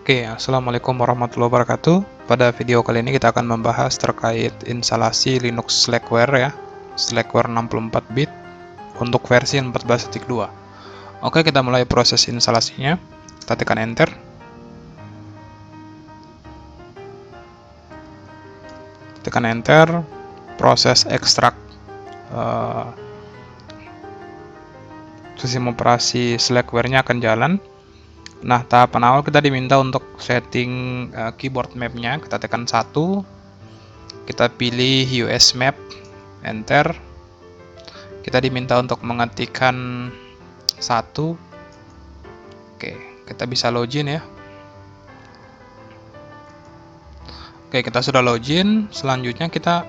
Oke, Assalamualaikum warahmatullahi wabarakatuh. Pada video kali ini kita akan membahas terkait instalasi Linux Slackware ya, Slackware 64 bit untuk versi 14.2. Oke, kita mulai proses instalasinya. Kita tekan enter. Tekan enter, proses ekstrak sistem operasi Slackware-nya akan jalan. Nah, tahapan awal kita diminta untuk setting keyboard map-nya. Kita tekan 1, kita pilih US map, enter. Kita diminta untuk mengetikkan 1. Oke, kita bisa login ya. Oke, kita sudah login. Selanjutnya kita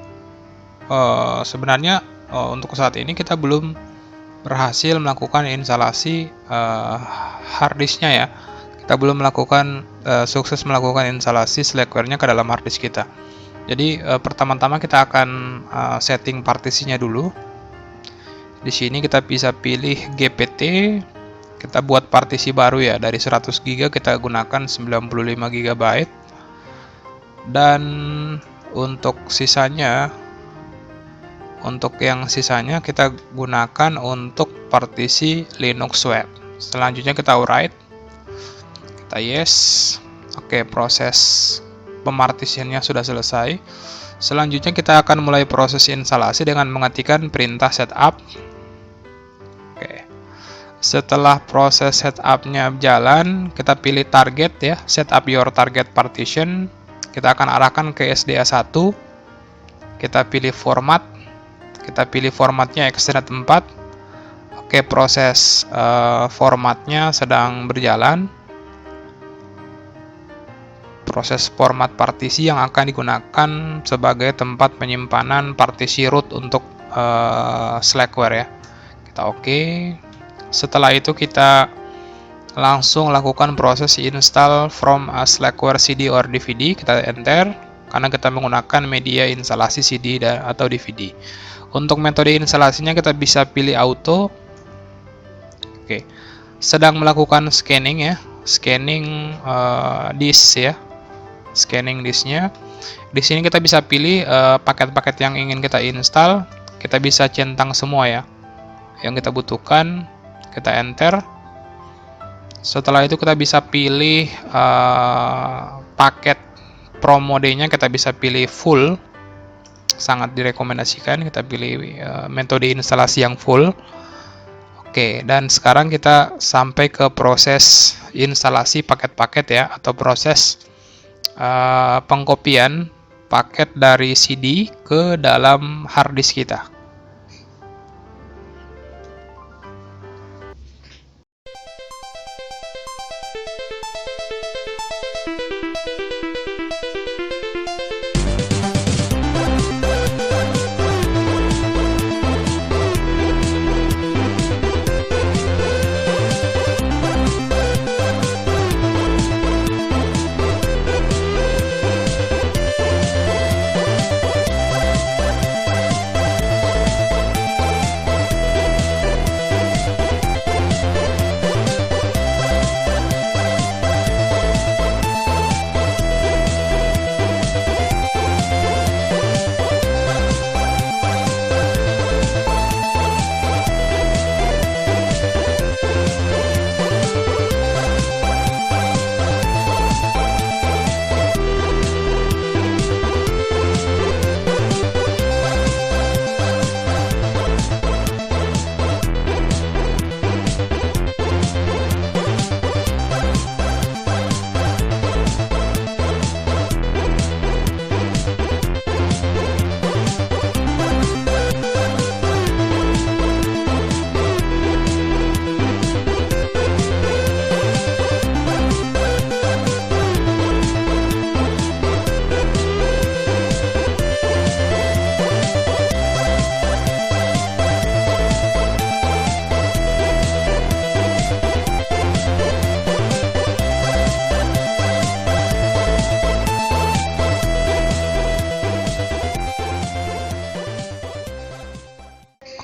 sebenarnya untuk saat ini kita belum berhasil melakukan instalasi harddisknya ya. Kita belum melakukan sukses melakukan instalasi Slackware-nya ke dalam harddisk kita. Jadi pertama-tama kita akan setting partisinya dulu. Di sini kita bisa pilih GPT. Kita buat partisi baru ya, dari 100 GB kita gunakan 95 GB. Dan untuk yang sisanya kita gunakan untuk partisi Linux web. Selanjutnya kita write, kita yes. Oke, proses pemartisiannya sudah selesai. Selanjutnya kita akan mulai proses instalasi dengan mengetikkan perintah setup. Oke, setelah proses setupnya jalan, kita pilih target ya, setup your target partition. Kita akan arahkan ke SDA 1. Kita pilih format. Kita pilih formatnya extended 4. Oke, proses formatnya sedang berjalan. Proses format partisi yang akan digunakan sebagai tempat penyimpanan partisi root untuk Slackware ya. Kita oke. Setelah itu kita langsung lakukan proses install from a Slackware CD or DVD. Kita enter karena kita menggunakan media instalasi CD atau DVD. Untuk metode instalasinya kita bisa pilih auto. Oke, sedang melakukan scanning ya, scanning disk ya, scanning disknya. Di sini kita bisa pilih paket-paket yang ingin kita install. Kita bisa centang semua ya, yang kita butuhkan. Kita enter. Setelah itu kita bisa pilih paket pro mode-nya, kita bisa pilih full. Sangat direkomendasikan kita pilih metode instalasi yang full. Oke, dan sekarang kita sampai ke proses instalasi paket-paket ya, atau proses pengkopian paket dari CD ke dalam harddisk kita.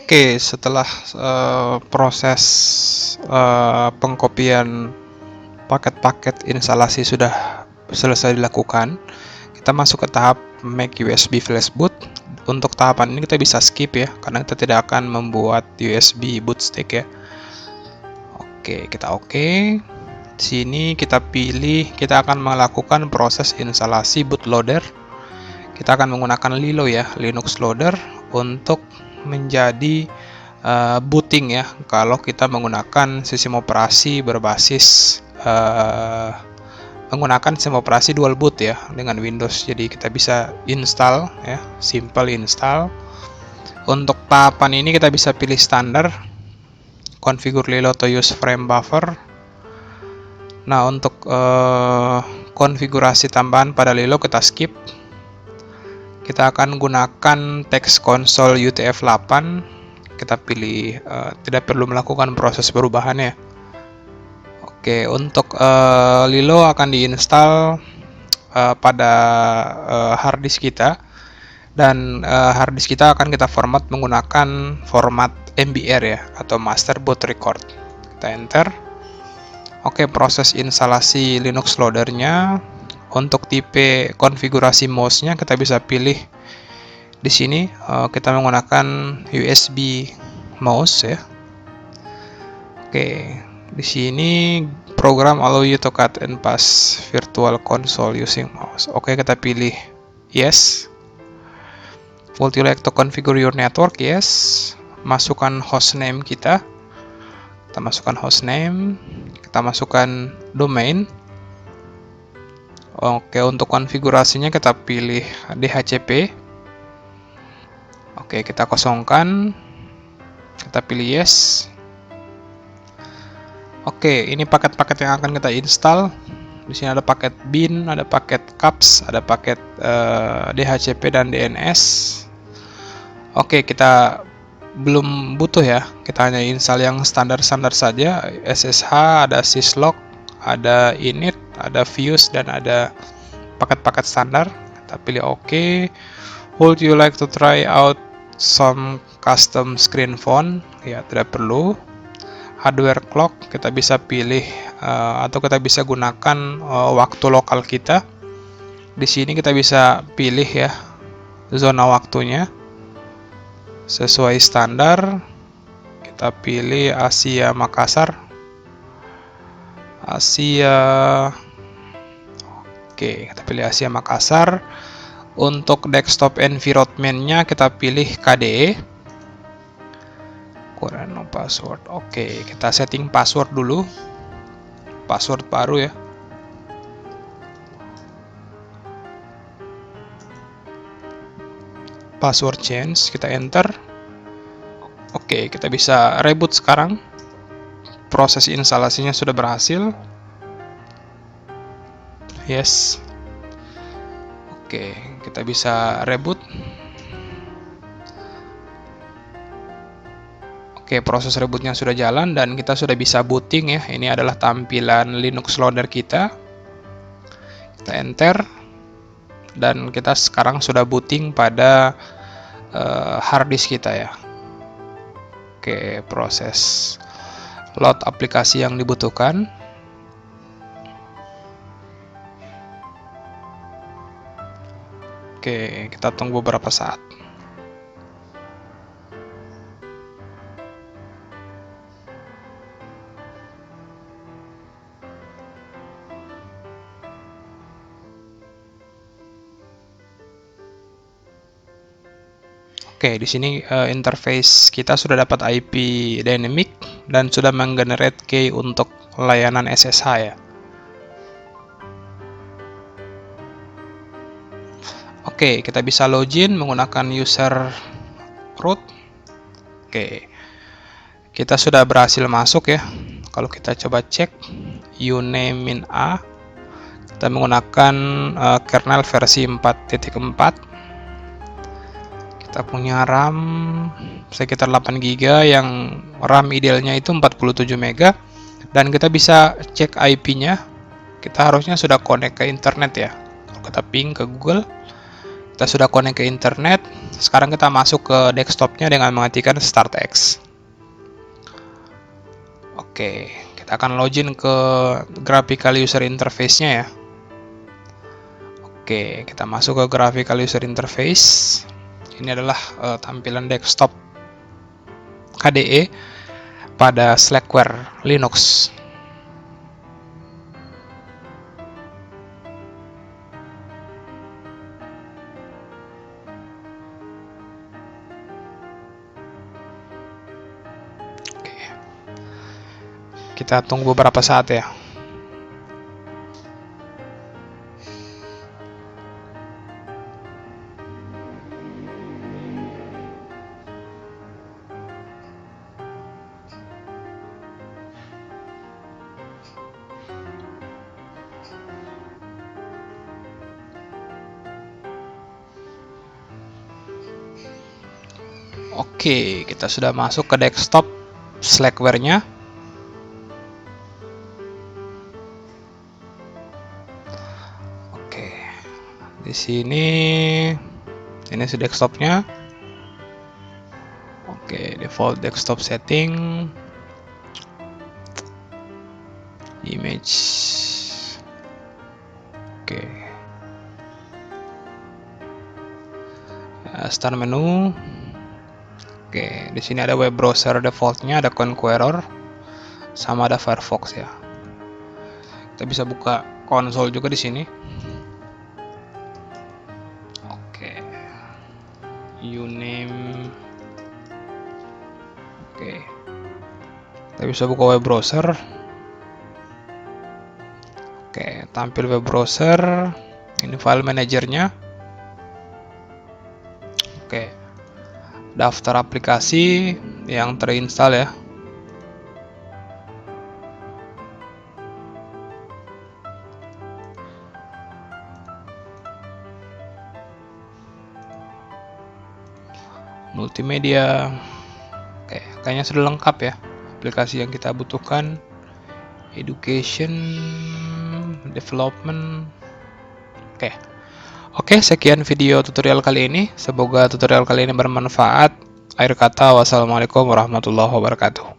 Oke, setelah proses pengkopian paket-paket instalasi sudah selesai dilakukan, kita masuk ke tahap make USB flash boot. Untuk tahapan ini kita bisa skip ya, karena kita tidak akan membuat USB boot stick ya. Oke, kita oke. Di sini kita pilih, kita akan melakukan proses instalasi bootloader. Kita akan menggunakan Lilo ya, Linux Loader, untuk menjadi booting ya, kalau kita menggunakan sistem operasi berbasis menggunakan sistem operasi dual boot ya dengan Windows. Jadi kita bisa install ya, simple install. Untuk tahapan ini kita bisa pilih standar, configure Lilo to use frame buffer. Nah, untuk konfigurasi tambahan pada Lilo kita skip. Kita akan gunakan text console UTF-8. Kita pilih tidak perlu melakukan proses perubahan ya. Oke, untuk Lilo akan diinstal pada hard disk kita, dan hard disk kita akan kita format menggunakan format MBR ya, atau Master Boot Record. Kita enter. Oke, proses instalasi Linux loadernya. Untuk tipe konfigurasi mouse-nya kita bisa pilih di sini. Kita menggunakan USB mouse ya. Oke. Di sini program allow you to cut and paste virtual console using mouse. Oke, kita pilih yes. Would you like to configure your network? Yes. Masukkan hostname kita. Kita masukkan hostname. Kita masukkan domain. Oke, untuk konfigurasinya kita pilih DHCP. Oke, kita kosongkan. Kita pilih yes. Oke, ini paket-paket yang akan kita install. Di sini ada paket bin, ada paket CAPS, ada paket DHCP dan DNS. Oke, kita belum butuh ya. Kita hanya install yang standar-standar saja. SSH, ada syslog, ada init, ada fuse, dan ada paket-paket standar. Kita pilih OK. Would you like to try out some custom screen font? Ya, tidak perlu. Hardware clock kita bisa pilih atau kita bisa gunakan waktu lokal kita. Di sini kita bisa pilih ya zona waktunya sesuai standar. Kita pilih Asia Makassar. Asia. Oke, kita pilih Asia Makassar. Untuk desktop environment-nya kita pilih KDE. Kurang password. Oke, kita setting password dulu. Password baru ya. Password change, kita enter. Oke, kita bisa reboot sekarang. Proses instalasinya sudah berhasil. Yes. Oke, kita bisa reboot. Oke, proses rebootnya sudah jalan dan kita sudah bisa booting ya. Ini adalah tampilan Linux loader kita. Kita enter dan kita sekarang sudah booting pada hard disk kita ya. Oke, proses load aplikasi yang dibutuhkan. Oke, kita tunggu beberapa saat. Oke, di sini interface kita sudah dapat IP dynamic dan sudah menggenerate key untuk layanan SSH ya. Oke, kita bisa login menggunakan user root. Oke, kita sudah berhasil masuk ya. Kalau kita coba cek uname A, kita menggunakan kernel versi 4.4. Kita punya RAM sekitar 8 GB, yang RAM idealnya itu 47 MB, dan kita bisa cek IP-nya. Kita harusnya sudah connect ke internet ya. Kalau kita ping ke Google, kita sudah connect ke internet. Sekarang kita masuk ke desktopnya dengan mematikan StartX. Oke, kita akan login ke graphical user interface-nya ya. Oke, kita masuk ke graphical user interface. Ini adalah tampilan desktop KDE pada Slackware Linux. Oke. Kita tunggu beberapa saat ya. Oke, kita sudah masuk ke desktop Slackware-nya. Oke, di sini ini sudah desktopnya. Oke, default desktop setting, image. Oke, start menu. Oke, di sini ada web browser defaultnya, ada Conqueror, sama ada Firefox ya. Kita bisa buka konsol juga di sini. Oke, uname. Oke, kita bisa buka web browser. Oke, tampil web browser. Ini file manajernya. Oke, daftar aplikasi yang terinstall ya. Multimedia. Oke, kayaknya sudah lengkap ya aplikasi yang kita butuhkan. Education, development. Oke, sekian video tutorial kali ini. Semoga tutorial kali ini bermanfaat. Akhir kata, wassalamualaikum warahmatullahi wabarakatuh.